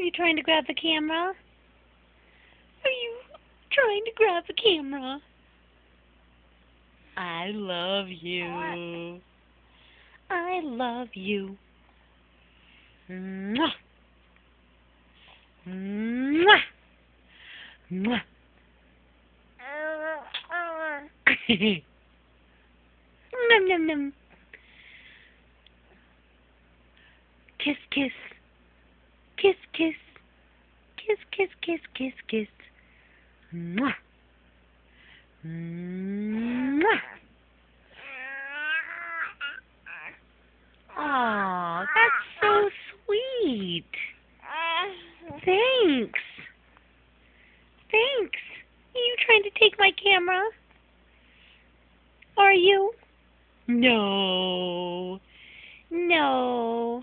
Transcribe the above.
Are you trying to grab the camera? Are you trying to grab the camera? I love you. I love you. Mwah. Mwah. Mwah. Num num num. Kiss kiss. Kiss kiss. Kiss kiss kiss kiss kiss. Mwah. Mwah. Aw, that's so sweet. Thanks. Thanks. Are you trying to take my camera? Are you? No. No.